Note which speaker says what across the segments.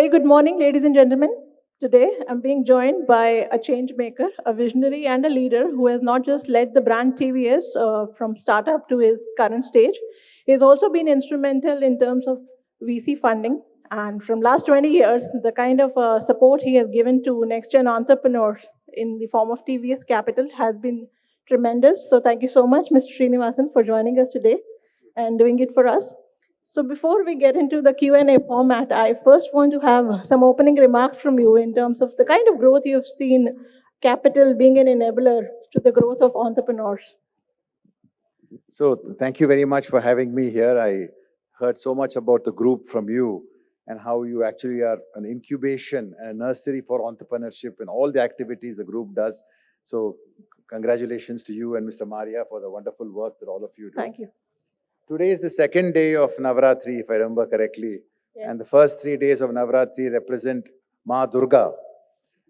Speaker 1: very good morning, ladies and gentlemen. Today, I'm being joined by a change maker, a visionary, and a leader who has not just led the brand TVS from startup to his current stage. He has also been instrumental in terms of VC funding. And from last 20 years, the kind of support he has given to next-gen entrepreneurs in the form of TVS Capital has been tremendous. So thank you so much, Mr. Srinivasan, for joining us today and doing it for us. So before we get into the Q&A format, I first want to have some opening remarks from you in terms of the kind of growth you've seen capital being an enabler to the growth of entrepreneurs.
Speaker 2: So thank you very much for having me here. I heard so much about the group from you and how you actually are an incubation and a nursery for entrepreneurship and all the activities the group does. So congratulations to you and Mr. Maria for the wonderful work that all of you do.
Speaker 1: Thank you.
Speaker 2: Today is the second day of Navratri, if I remember correctly.
Speaker 1: Yes.
Speaker 2: And the first 3 days of Navratri represent Ma Durga.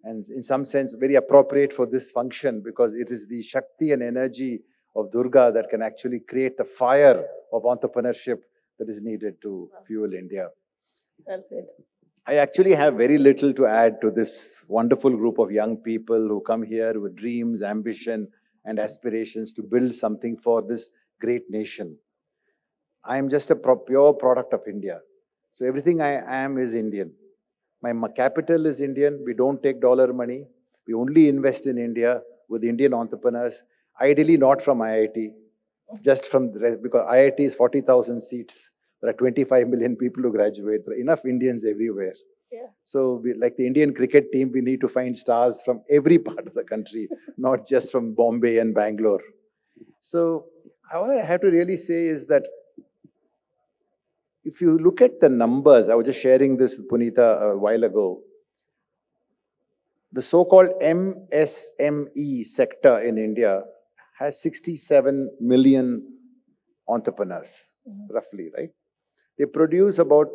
Speaker 2: And in some sense, very appropriate for this function because it is the Shakti and energy of Durga that can actually create the fire of entrepreneurship that is needed to fuel India.
Speaker 1: Well said.
Speaker 2: I actually have very little to add to this wonderful group of young people who come here with dreams, ambition, and aspirations to build something for this great nation. I am just a pure product of India. So everything I am is Indian. My capital is Indian. We don't take dollar money. We only invest in India with Indian entrepreneurs, ideally not from IIT, just from the rest, because IIT is 40,000 seats. There are 25 million people who graduate. There are enough Indians everywhere.
Speaker 1: Yeah.
Speaker 2: So like the Indian cricket team, we need to find stars from every part of the country, not just from Bombay and Bangalore. So all I have to really say is that if you look at the numbers, I was just sharing this with Punita a while ago, the so-called MSME sector in India has 67 million entrepreneurs, roughly, right? They produce about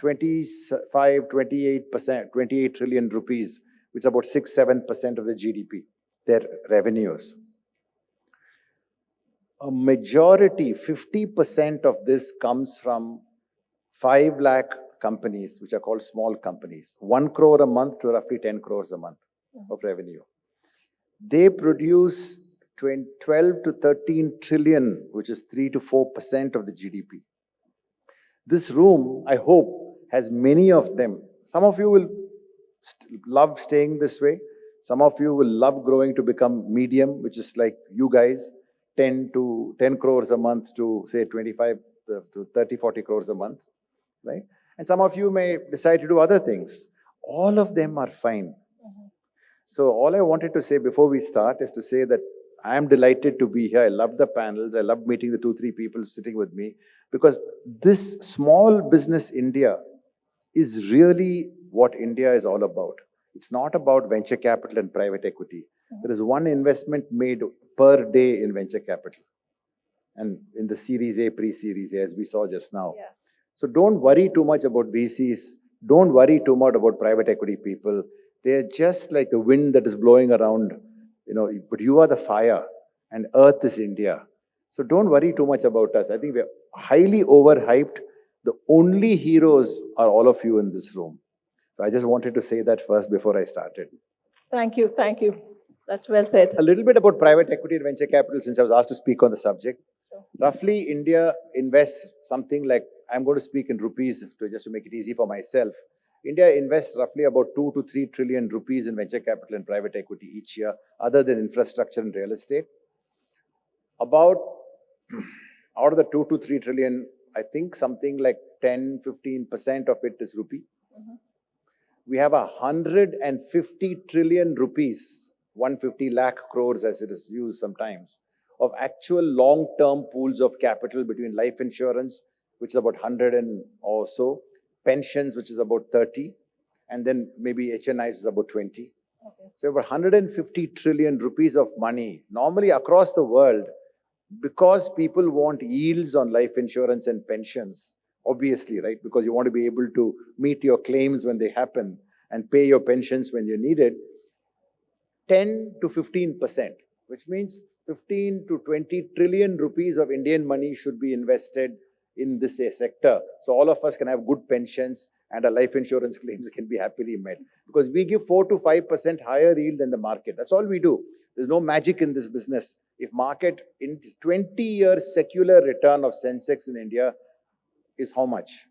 Speaker 2: 28%, 28 trillion rupees, which is about 6-7% of the GDP, their revenues. A majority, 50% of this comes from 5 lakh companies, which are called small companies. 1 crore a month to roughly 10 crores a month of revenue. They produce 12 to 13 trillion, which is 3 to 4% of the GDP. This room, I hope, has many of them. Some of you will love staying this way. Some of you will love growing to become medium, which is like you guys, 10 crores a month to say 25 to 30, 40 crores a month, right? And some of you may decide to do other things. All of them are fine. So all I wanted to say before we start is to say that I am delighted to be here. I love the panels. I love meeting the 2-3 people sitting with me because this small business India is really what India is all about. It's not about venture capital and private equity. There is one investment made per day in venture capital and in the Series A, pre-Series A, as we saw just now.
Speaker 1: Yeah.
Speaker 2: So don't worry too much about VCs. Don't worry too much about private equity people. They're just like the wind that is blowing around, but you are the fire and earth is India. So don't worry too much about us. I think we're highly overhyped. The only heroes are all of you in this room. So I just wanted to say that first before I started.
Speaker 1: Thank you. Thank you. That's well said.
Speaker 2: A little bit about private equity and venture capital since I was asked to speak on the subject.
Speaker 1: Sure.
Speaker 2: Roughly, India invests something like, I'm going to speak in rupees just to make it easy for myself. India invests roughly about 2 to 3 trillion rupees in venture capital and private equity each year, other than infrastructure and real estate. About, out of the 2 to 3 trillion, I think something like 10-15% of it is rupee. We have 150 trillion rupees, 150 lakh crores as it is used sometimes, of actual long-term pools of capital between life insurance, which is about 100 and or so, pensions, which is about 30, and then maybe HNIs is about 20. Okay. So about 150 trillion rupees of money, normally across the world, because people want yields on life insurance and pensions, obviously, right? Because you want to be able to meet your claims when they happen and pay your pensions when you need it, 10 to 15%, which means 15 to 20 trillion rupees of Indian money should be invested in this sector. So all of us can have good pensions, and our life insurance claims can be happily met. Because we give 4 to 5% higher yield than the market. That's all we do. There's no magic in this business. If market in 20 years secular return of Sensex in India is how much?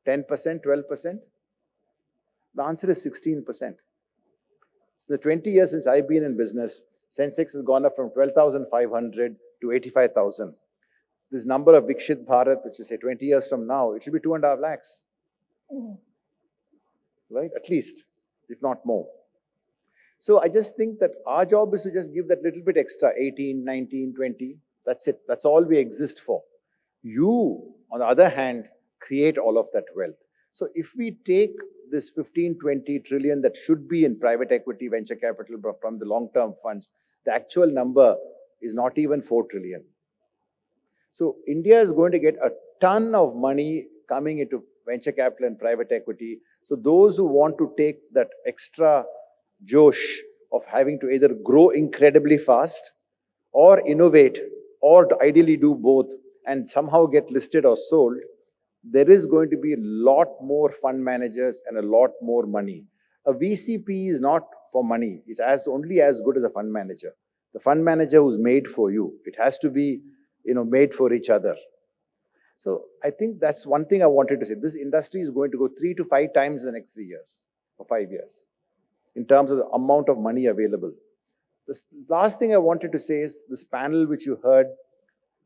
Speaker 2: 10%, 12%? The answer is 16%. So the 20 years since I've been in business, Sensex has gone up from 12,500 to 85,000. This number of Vikshit Bharat, which is say 20 years from now, it should be 2.5 lakhs. Right? At least, if not more. So I just think that our job is to just give that little bit extra, 18, 19, 20. That's it. That's all we exist for. You, on the other hand, create all of that wealth. So if we take this 15, 20 trillion that should be in private equity, venture capital from the long-term funds, the actual number is not even 4 trillion. So India is going to get a ton of money coming into venture capital and private equity. So those who want to take that extra josh of having to either grow incredibly fast or innovate or to ideally do both and somehow get listed or sold, there is going to be a lot more fund managers and a lot more money. A VCP is not for money. It's only as good as a fund manager. The fund manager who's made for you. It has to be, made for each other. So I think that's one thing I wanted to say. This industry is going to go 3 to 5 times in the next 3 years or 5 years in terms of the amount of money available. The last thing I wanted to say is this panel which you heard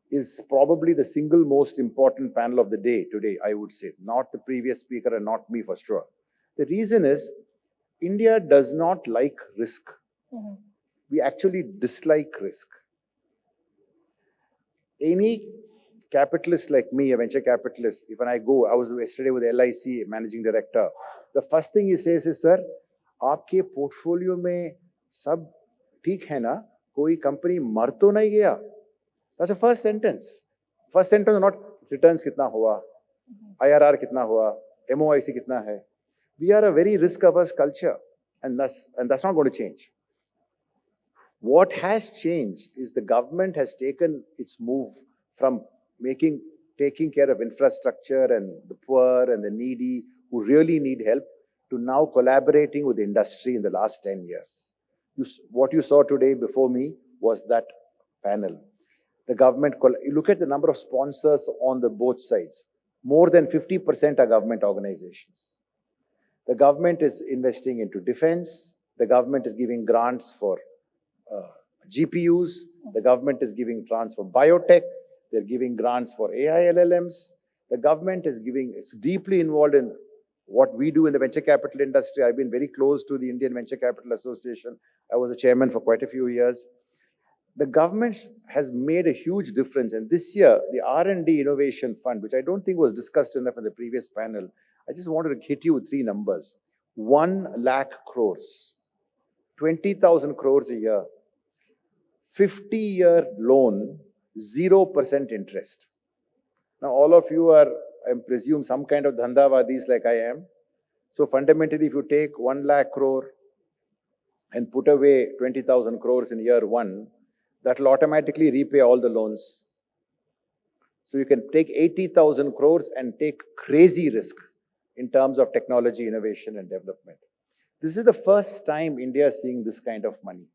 Speaker 2: is probably the single most important panel of the day today, I would say, not the previous speaker and not me for sure. The reason is India does not like risk. We actually dislike risk. Any capitalist like me, a venture capitalist, if when I was yesterday with LIC managing director, the first thing he says is, sir, आपके portfolio में सब ठीक है ना? कोई company मर तो नहीं गया? That's the first sentence. First sentence not returns कितना हुआ, IRR कितना हुआ, MOIC कितना है. We are a very risk-averse culture, and that's not going to change. What has changed is the government has taken its move from taking care of infrastructure and the poor and the needy who really need help to now collaborating with the industry in the last 10 years. What you saw today before me was that panel. The government, you look at the number of sponsors on the both sides. More than 50% are government organizations. The government is investing into defense. The government is giving grants for GPUs. The government is giving grants for biotech. They're giving grants for AI LLMs. The government is deeply involved in what we do in the venture capital industry. I've been very close to the Indian Venture Capital Association. I was the chairman for quite a few years. The government has made a huge difference. And this year, the R&D Innovation Fund, which I don't think was discussed enough in the previous panel, I just wanted to hit you with 3 numbers. 1 lakh crores, 20,000 crores a year, 50-year loan, 0% interest. Now, all of you are, I presume, some kind of dhandavadis like I am. So fundamentally, if you take 1 lakh crore and put away 20,000 crores in year 1, that will automatically repay all the loans. So you can take 80,000 crores and take crazy risk in terms of technology, innovation, and development. This is the first time India is seeing this kind of money.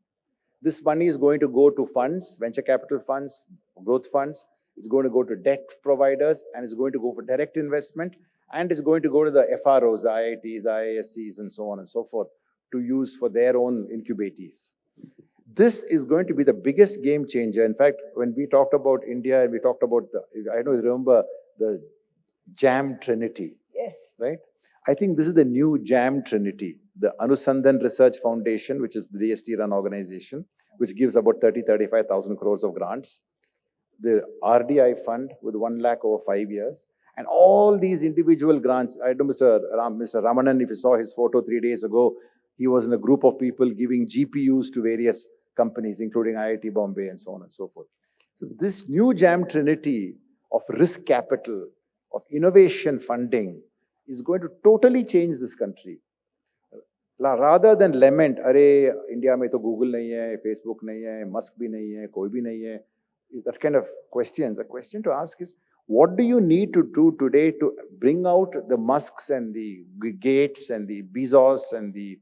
Speaker 2: This money is going to go to funds, venture capital funds, growth funds. It's going to go to debt providers, and it's going to go for direct investment, and it's going to go to the FROs, the IITs, IISCs, and so on and so forth to use for their own incubatees. This is going to be the biggest game changer. In fact, when we talked about India, and we talked about I don't remember the JAM Trinity.
Speaker 1: Yes.
Speaker 2: Right? I think this is the new JAM Trinity, the Anusandhan Research Foundation, which is the DST-run organization, which gives about 35,000 crores of grants. The RDI fund with 1 lakh over 5 years. And all these individual grants. I know Mr. Ramanan, if you saw his photo 3 days ago, he was in a group of people giving GPUs to various companies, including IIT Bombay and so on and so forth. So this new JAM Trinity of risk capital, of innovation funding, is going to totally change this country. Rather than lament, "Arey, India mein to Google nahi hai, Facebook nahi hai, Musk bhi nahi hai, koi bhi nahi hai," that kind of questions. The question to ask is, What do you need to do today to bring out the Musks and the Gates and the Bezos and the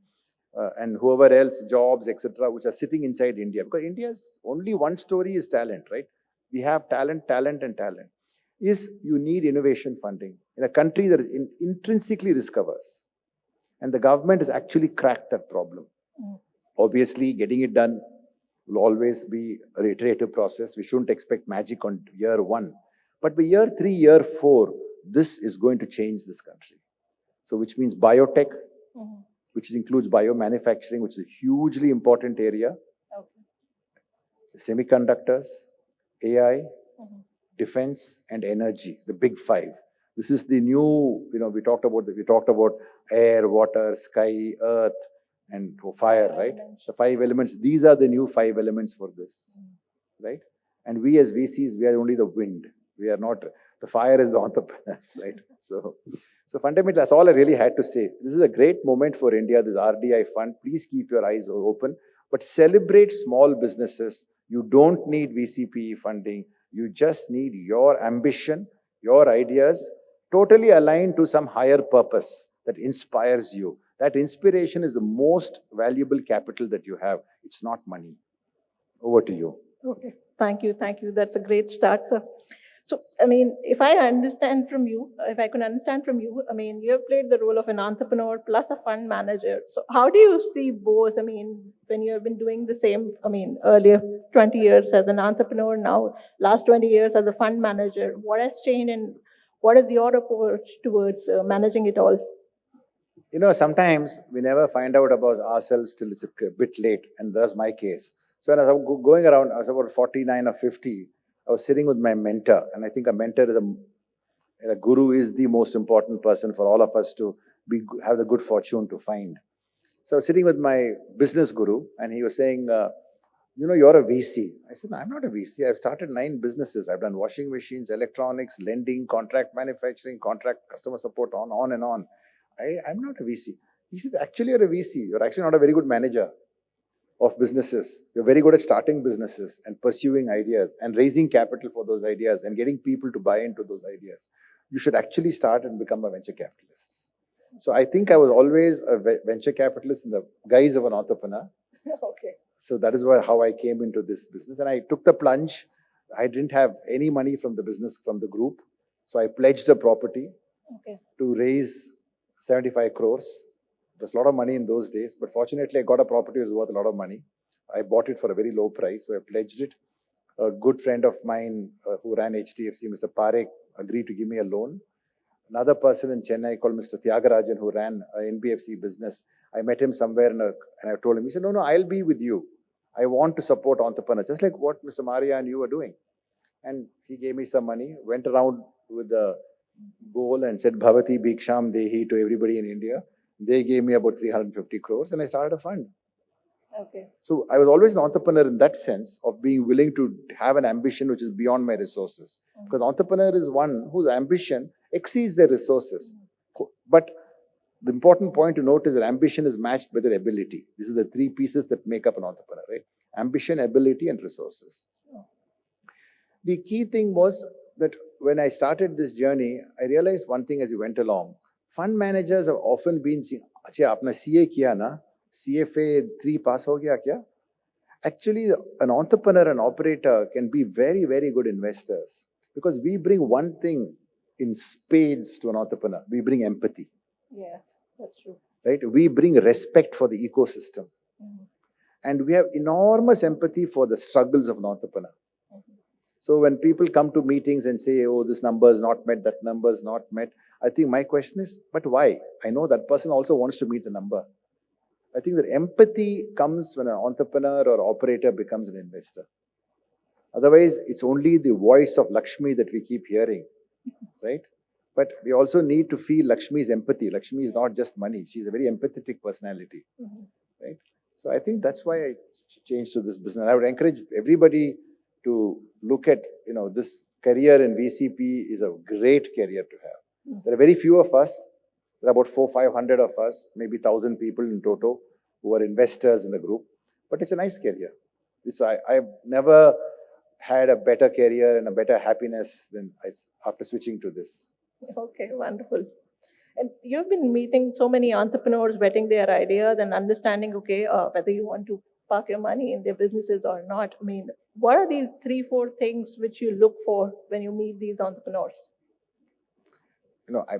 Speaker 2: and whoever else, Jobs, etc., which are sitting inside India? Because India's only one story is talent, right? We have talent, talent, and talent. Is you need innovation funding in a country that is intrinsically risk averse, and the government has actually cracked that problem. Obviously, getting it done will always be a iterative process. We shouldn't expect magic on year one. But by year 3, year 4, this is going to change this country. So, which means biotech, which includes biomanufacturing, which is a hugely important area, semiconductors, AI, defense, and energy, the big 5. This is the new, we talked about air, water, sky, earth, and fire, right? The 5 elements. These are the new 5 elements for this, right? And we as VCs, we are only the wind. We are not, the fire is the entrepreneurs, right? So fundamentally, that's all I really had to say. This is a great moment for India, this RDI fund. Please keep your eyes open, but celebrate small businesses. You don't need VCPE funding. You just need your ambition, your ideas, totally aligned to some higher purpose that inspires you. That inspiration is the most valuable capital that you have. It's not money. Over to you.
Speaker 1: Okay. Thank you. Thank you. That's a great start, sir. So, I mean, if I can understand from you, I mean, you have played the role of an entrepreneur plus a fund manager. So, how do you see both? I mean, when you have been doing the same, I mean, earlier 20 years as an entrepreneur, now last 20 years as a fund manager, what has changed and what is your approach towards managing it all?
Speaker 2: Sometimes we never find out about ourselves till it's a bit late, and that's my case. So when I was going around, I was about 49 or 50, I was sitting with my mentor, and I think a mentor is a guru is the most important person for all of us to have the good fortune to find. So I was sitting with my business guru, and he was saying, you're a VC. I said, no, I'm not a VC. I've started 9 businesses. I've done washing machines, electronics, lending, contract manufacturing, contract customer support, on and on. I'm not a VC. He said, actually, you're a VC. You're actually not a very good manager of businesses. You're very good at starting businesses and pursuing ideas and raising capital for those ideas and getting people to buy into those ideas. You should actually start and become a venture capitalist. So I think I was always a venture capitalist in the guise of an entrepreneur.
Speaker 1: Okay.
Speaker 2: So that is how I came into this business. And I took the plunge. I didn't have any money from the business, from the group. So I pledged a property to raise 75 crores. It was a lot of money in those days, but fortunately I got a property that was worth a lot of money. I bought it for a very low price, so I pledged it. A good friend of mine who ran HDFC, Mr. Parekh, agreed to give me a loan. Another person in Chennai called Mr. Tyagarajan, who ran an NBFC business, I met him somewhere and I told him, he said, no, I'll be with you. I want to support entrepreneurs, just like what Mr. Maria and you are doing. And he gave me some money, went around with the bowl and said, Bhavati Bhiksham Dehi to everybody in India. They gave me about 350 crores and I started a fund.
Speaker 1: Okay.
Speaker 2: So I was always an entrepreneur in that sense of being willing to have an ambition which is beyond my resources. Because entrepreneur is one whose ambition exceeds their resources. But the important point to note is that ambition is matched by their ability. These are the 3 pieces that make up an entrepreneur, right? Ambition, ability, and resources. The key thing was that when I started this journey, I realized one thing as we went along. Fund managers have often been saying, "Achha, apna CA kiya na? CFA 3 pass ho gaya kya?" Actually, an entrepreneur, an operator can be very, very good investors because we bring one thing in spades to an entrepreneur. We bring empathy.
Speaker 1: Yes, that's true.
Speaker 2: Right? We bring respect for the ecosystem. And we have enormous empathy for the struggles of an entrepreneur. So when people come to meetings and say, oh, this number is not met, that number is not met, I think my question is, but why? I know that person also wants to meet the number. I think that empathy comes when an entrepreneur or operator becomes an investor. Otherwise, it's only the voice of Lakshmi that we keep hearing, right? But we also need to feel Lakshmi's empathy. Lakshmi is not just money. She's a very empathetic personality, right? So I think that's why I changed to this business. I would encourage everybody to look at, this career in VCP is a great career to have. There are very few of us. There are about 400-500 of us, maybe 1,000 people in total who are investors in the group. But it's a nice career. I've never had a better career and a better happiness than after switching to this.
Speaker 1: Okay, wonderful. And you've been meeting so many entrepreneurs, vetting their ideas and understanding, okay, whether you want to park your money in their businesses or not. I mean, what are these three, four things which you look for when you meet these entrepreneurs?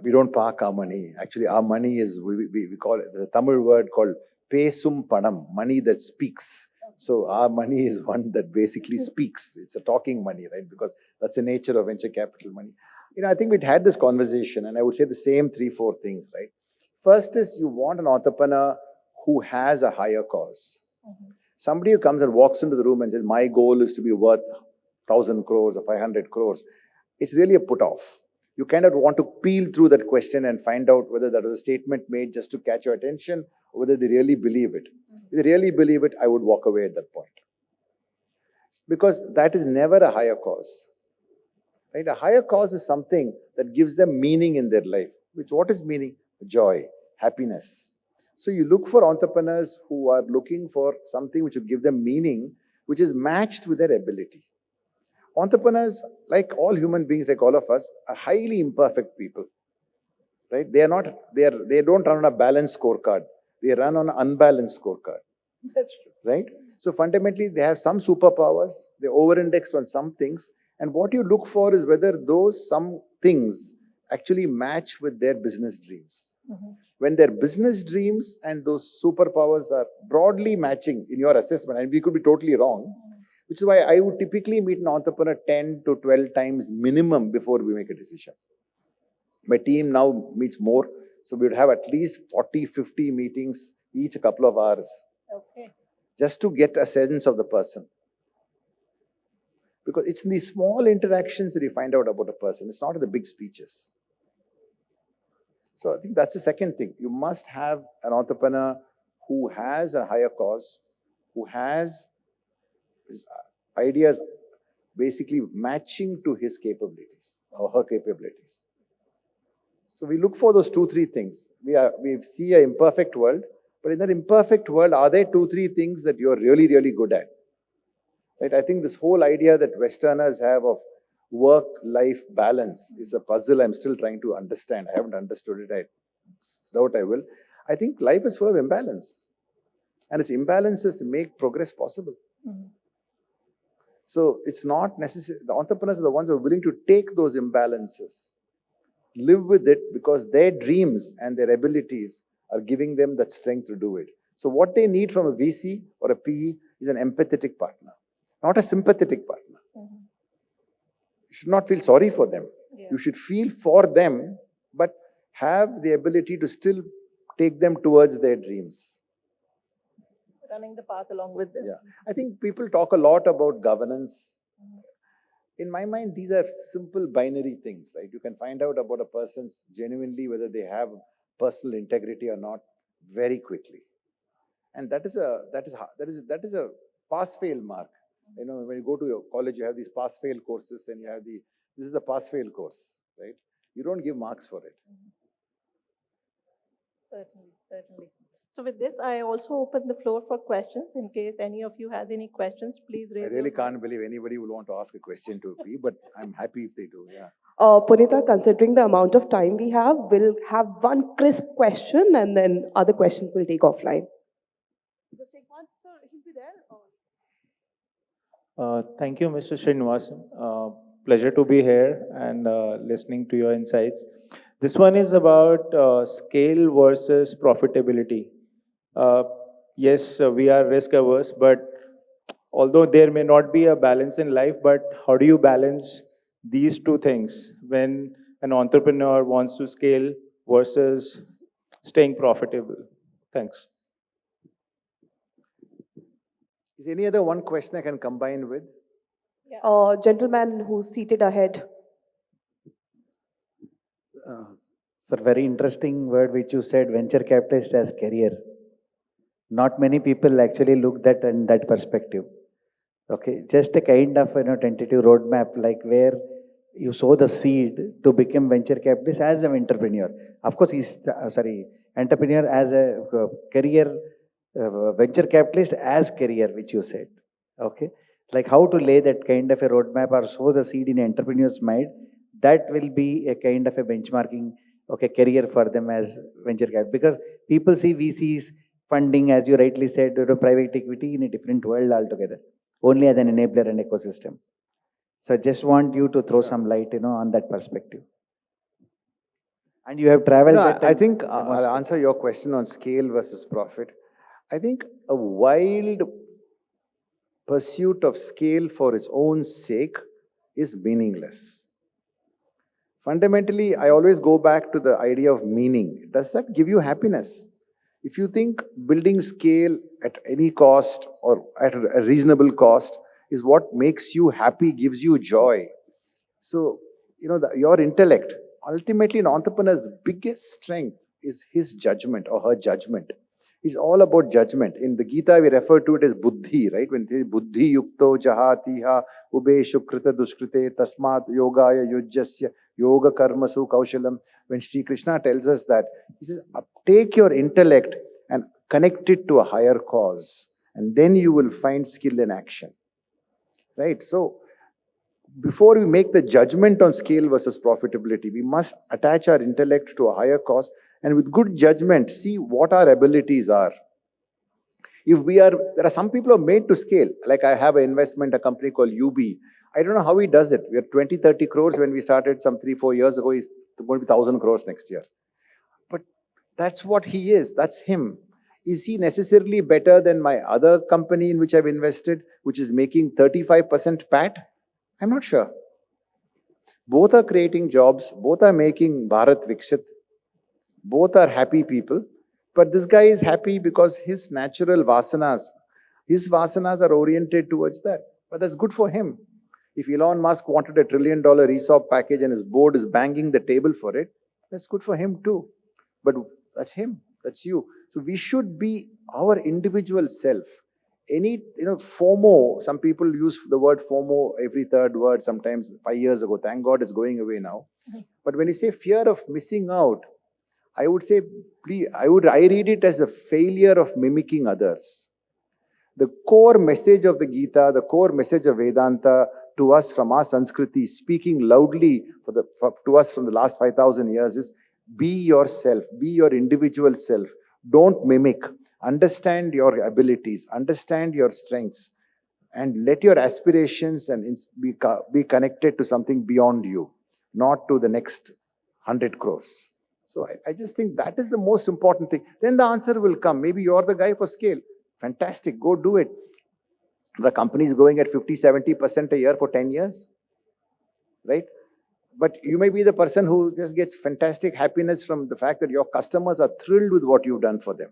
Speaker 2: We don't park our money. Actually, our money is, we call it, the Tamil word called pesum panam, money that speaks. So our money is one that basically speaks. It's a talking money, right? Because that's the nature of venture capital money. I think we'd had this conversation, and I would say the same three, four things, right? First is you want an entrepreneur who has a higher cause. Somebody who comes and walks into the room and says, my goal is to be worth 1,000 crores or 500 crores. It's really a put off. You kind of want to peel through that question and find out whether that was a statement made just to catch your attention or whether they really believe it. If they really believe it, I would walk away at that point. Because that is never a higher cause. Right? A higher cause is something that gives them meaning in their life. What is meaning? Joy, happiness. So you look for entrepreneurs who are looking for something which will give them meaning, which is matched with their ability. Entrepreneurs, like all human beings, like all of us, are highly imperfect people. Right? They don't run on a balanced scorecard. They run on an unbalanced scorecard.
Speaker 1: That's true.
Speaker 2: Right? So fundamentally, they have some superpowers. They're over-indexed on some things. And what you look for is whether those some things actually match with their business dreams. When their business dreams and those superpowers are broadly matching in your assessment, and we could be totally wrong, which is why I would typically meet an entrepreneur 10 to 12 times minimum before we make a decision. My team now meets more, so we would have at least 40, 50 meetings each a couple of hours.
Speaker 1: Okay.
Speaker 2: Just to get a sense of the person. Because it's in these small interactions that you find out about a person. It's not in the big speeches. So I think that's the second thing. You must have an entrepreneur who has a higher cause, who has his ideas basically matching to his capabilities or her capabilities. So we look for those 2-3 things. We see an imperfect world, but in that imperfect world, are there 2-3 things that you're really, really good at? Right? I think this whole idea that Westerners have of work-life balance is a puzzle I'm still trying to understand. I haven't understood it. I doubt I will. I think life is full of imbalance. And it's imbalances that make progress possible. So it's not necessary. The entrepreneurs are the ones who are willing to take those imbalances, live with it, because their dreams and their abilities are giving them that strength to do it. So what they need from a VC or a PE is an empathetic partner, not a sympathetic partner. You should not feel sorry for them. Yeah. You should feel for them, but have the ability to still take them towards their dreams.
Speaker 1: Running the path along with them.
Speaker 2: Yeah. I think people talk a lot about governance. In my mind, these are simple binary things, right? You can find out about a person's genuinely whether they have personal integrity or not very quickly. And that is a pass-fail mark. When you go to your college, you have these pass-fail courses, and you have this is a pass-fail course, right? You don't give marks for it.
Speaker 1: Certainly, certainly. So with this, I also open the floor for questions. In case any of you has any questions, please raise.
Speaker 2: I really can't believe anybody will want to ask a question to me, but I'm happy if they do. Yeah.
Speaker 3: Punita, considering the amount of time we have, we'll have one crisp question, and then other questions will take offline.
Speaker 1: Just take one, sir. He'll be there.
Speaker 4: Thank you, Mr. Srinivasan. Pleasure to be here and listening to your insights. This one is about scale versus profitability. Yes, we are risk averse, but although there may not be a balance in life, but how do you balance these two things when an entrepreneur wants to scale versus staying profitable? Thanks.
Speaker 2: Is any other one question I can combine with?
Speaker 3: Yeah. Gentleman who's seated ahead.
Speaker 5: Sir, very interesting word which you said, venture capitalist as career. Not many people actually look that in that perspective. Okay, just a kind of tentative roadmap, like where you sow the seed to become venture capitalist as an entrepreneur. Of course, entrepreneur as a career, venture capitalist as career, which you said. Okay, Like how to lay that kind of a roadmap or sow the seed in entrepreneur's mind, that will be a kind of a benchmarking, okay, career for them as venture capital. Because people see VCs funding, as you rightly said, private equity in a different world altogether, only as an enabler and ecosystem. So I just want you to throw some light, on that perspective. And you have traveled
Speaker 2: No,
Speaker 5: that.
Speaker 2: I
Speaker 5: And
Speaker 2: think I'll answer your question on scale versus profit. I think a wild pursuit of scale for its own sake is meaningless. Fundamentally, I always go back to the idea of meaning. Does that give you happiness? If you think building scale at any cost or at a reasonable cost is what makes you happy, gives you joy. So, your intellect, ultimately, an entrepreneur's biggest strength is his judgment or her judgment. It's all about judgment. In the Gita, we refer to it as buddhi, right? When it says buddhi yukto jahatiha ube shukrita duskrite tasmat yogaya yujjasya yoga karmasu kaushalam. When Sri Krishna tells us that, he says, take your intellect and connect it to a higher cause, and then you will find skill in action, right? So, before we make the judgment on scale versus profitability, we must attach our intellect to a higher cause and with good judgment, see what our abilities are. There are some people who are made to scale. Like I have an investment, a company called UB. I don't know how he does it. We are 20, 30 crores when we started some 3, 4 years ago. He's going to be 1,000 crores next year. But that's what he is. That's him. Is he necessarily better than my other company in which I've invested, which is making 35% PAT? I'm not sure. Both are creating jobs, both are making Bharat Viksit, both are happy people. But this guy is happy because his vasanas are oriented towards that. But that's good for him. If Elon Musk wanted $1 trillion ESOP package and his board is banging the table for it, that's good for him too. But that's him, that's you. So we should be our individual self. FOMO, some people use the word FOMO every third word, sometimes 5 years ago. Thank God it's going away now. But when you say fear of missing out, I would say, I read it as a failure of mimicking others. The core message of the Gita, the core message of Vedanta to us from our Sanskriti, speaking loudly to us from the last 5,000 years is be yourself, be your individual self. Don't mimic. Understand your abilities, understand your strengths, and let your aspirations be connected to something beyond you, not to the next 100 crores. So I just think that is the most important thing. Then the answer will come. Maybe you're the guy for scale. Fantastic. Go do it. The company is growing at 50, 70% a year for 10 years, right? But you may be the person who just gets fantastic happiness from the fact that your customers are thrilled with what you've done for them,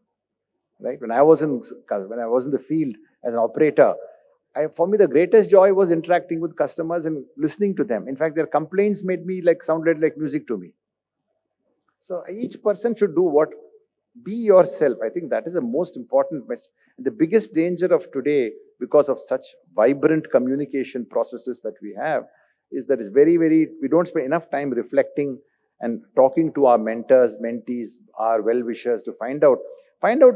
Speaker 2: right? When I was in the field as an operator, for me, the greatest joy was interacting with customers and listening to them. In fact, their complaints sounded like music to me. So each person should be yourself. I think that is the most important message. The biggest danger of today, because of such vibrant communication processes that we have, is that we don't spend enough time reflecting and talking to our mentors, mentees, our well-wishers to find out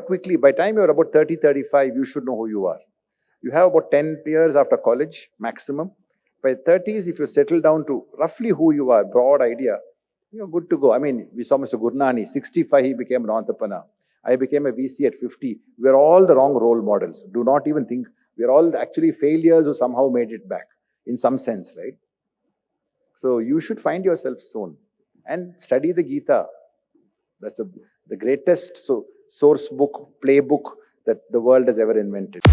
Speaker 2: quickly. By the time you're about 30, 35, you should know who you are. You have about 10 years after college, maximum. By 30s, if you settle down to roughly who you are, broad idea, you're good to go. I mean, we saw Mr. Gurnani, 65, he became an entrepreneur. I became a VC at 50. We're all the wrong role models. Do not even think. We're all actually failures who somehow made it back, in some sense, right? So you should find yourself soon and study the Gita. That's the greatest source book, playbook that the world has ever invented.